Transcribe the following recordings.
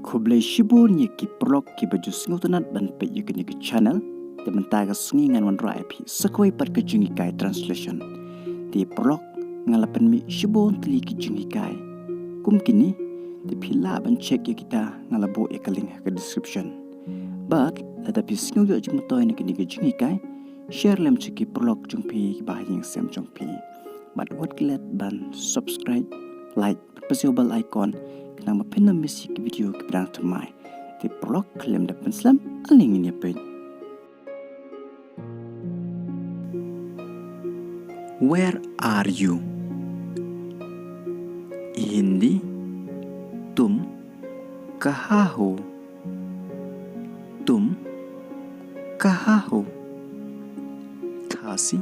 Khoblai shibun ye ki prolog ki baju singutanat ban pe ye ki channel te mentaga sengingan wan rai pi sekoi par ke jungi kai translation ti prolog ngalapan mi shibun tli ki jungi kai kum kini te phila ban check ye kita ngalabo e ka link ke description but lada pi singu yo jum toy ne ki jungi kai share lem chi ki prolog jung pi ba ying sem jung pi but what glad ban subscribe like pasio bell icon kenang mapena music video ke berang temai ti prolog klem da penslam aling ini pe. Where are you? Hindi तुम कहाँ हो? तुम कहाँ हो? Khasi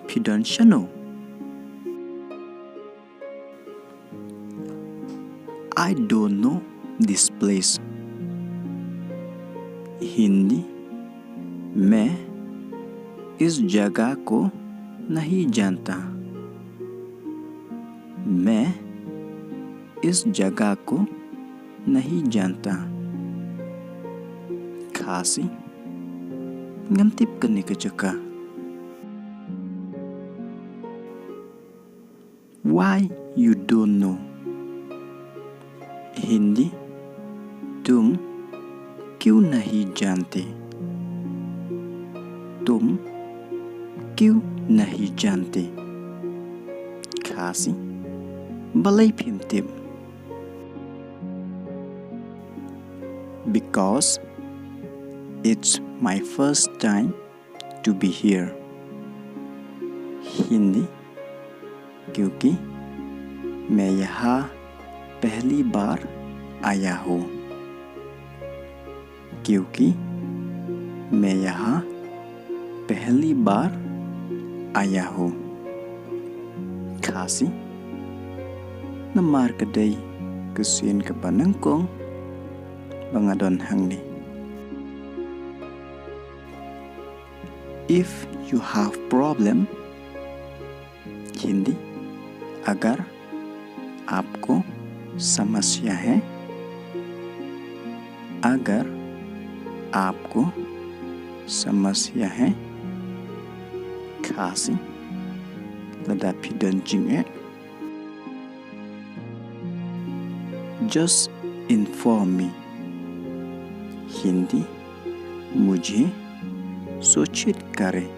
Pidanshano. I don't know this place. Hindi मैं इस जगह को नहीं जानता. मैं इस जगह को नहीं जानता. Khasi ngantip kani ke jaka. Why you don't know? Hindi तुम क्यों नहीं जानते? तुम क्यों नहीं जानते? Khasi balai phimtim. Because it's my first time to be here. Hindi क्योंकि मैं यहाँ पहली बार आया हूँ. क्योंकि मैं यहाँ पहली बार आया हूँ. Khasi namar kedai kesin ke panangkong bangadon hangni. If you have problem, Hindi अगर आपको समस्या है. अगर आपको समस्या है. Khasi ladapi dan jinge. Just inform me. Hindi मुझे सूचित करें.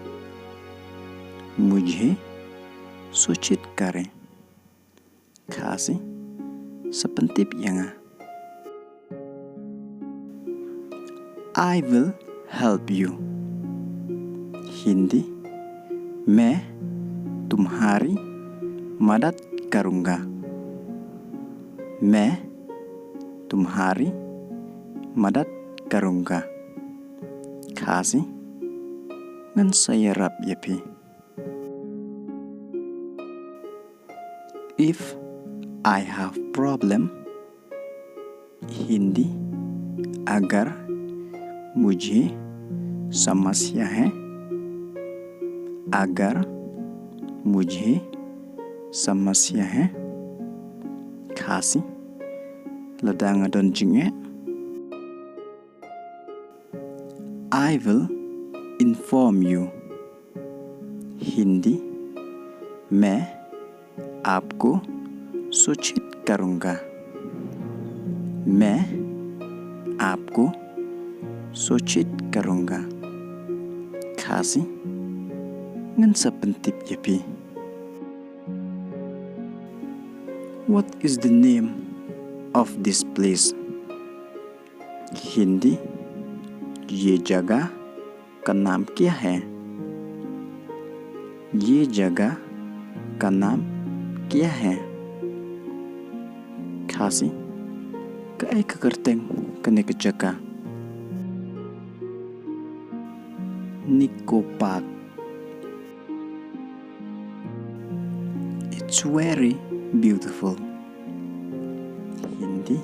मुझे सूचित करें. Khasi sepentip yanga. I will help you. Hindi मैं तुम्हारी मदद करूँगा. मैं तुम्हारी मदद करूँगा. Khasi ngan saya rap yapi. If I have problem, Hindi अगर मुझे समस्या है. अगर मुझे समस्या है. Khasi ladang adon jinge. I will inform you. Hindi मैं आपको सूचित करूँगा. मैं आपको सूचित करूँगा. Khasi ngan sepentip yapi. What is the name of this place? Hindi ये जगह का नाम क्या है? ये जगह का नाम क्या है? Khasi kai kekerteng kene kejaka. Nico Park. It's very beautiful. Hindi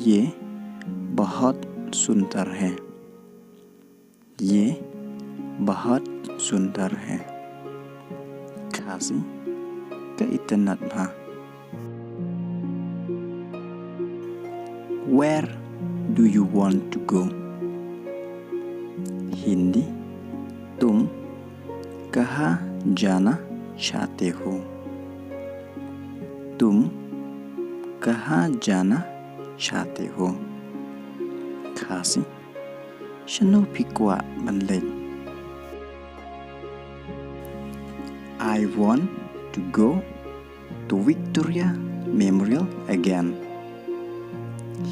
ये बहुत सुंदर है. ये बहुत सुंदर है. Khasi kaitanat bha. Where do you want to go? Hindi, तुम कहाँ जाना चाहते हो? तुम कहाँ जाना चाहते हो? खासी शनो फिक्वा बनले I want to go to Victoria Memorial again.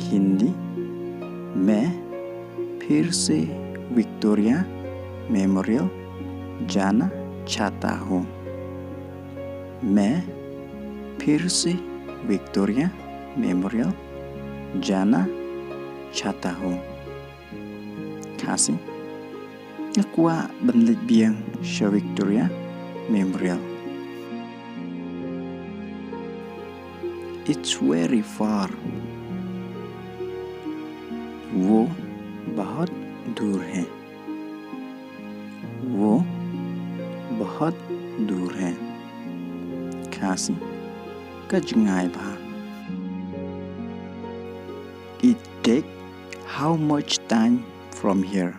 Hindi, मैं फिर से विक्टोरिया मेमोरियल जाना चाहता हूँ. मैं फिर से विक्टोरिया मेमोरियल जाना चाहता हूँ. खासी ngakwa banlit biang sa Victoria Memorial. It's very far. वो बहुत दूर है. वो बहुत दूर है. खासी कजंगाई भा. It take how much time from here?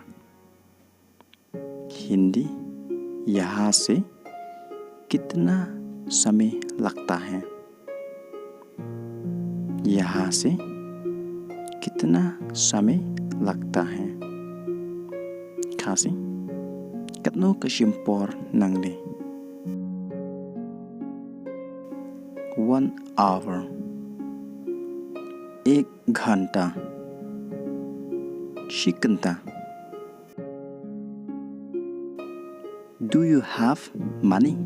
Hindi, यहाँ से कितना समय लगता है? यहाँ से कितना समय लगता है? खासी कतनो कशिमपोर नंगले 1 hour 1 घंटा शिकंता. Do you have money?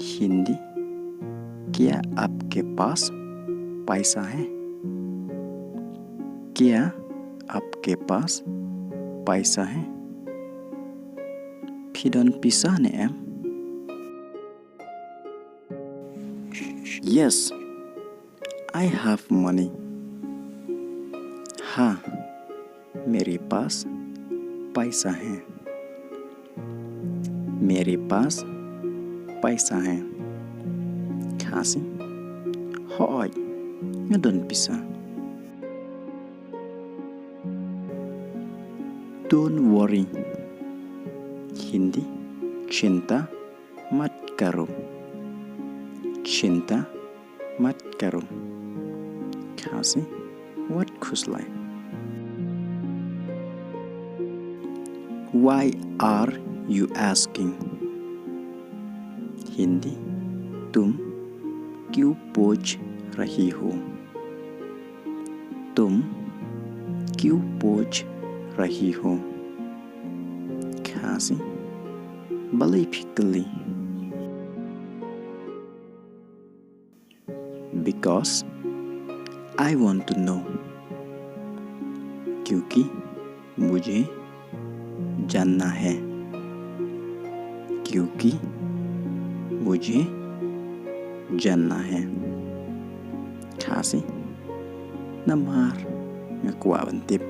Hindi, क्या आपके पास पैसा है? क्या आपके पास पैसा है? Pidon pisah ne em? Yes, I have money. हाँ, मेरे पास पैसा है. मेरे पास पैसा है. खासी होय ngadon pisah. Don't worry. Hindi, चिंता मत करो. चिंता मत करो. खासी what खुसलाई. Why are you asking? Hindi, तुम क्यों पूछ रही हो? तुम क्यों पूछ रही हो? खासी बलई फिकली. Because I want to know. क्योंकि मुझे जानना है. क्योंकि मुझे जानना है. खासी नमहार ngakwa bantip.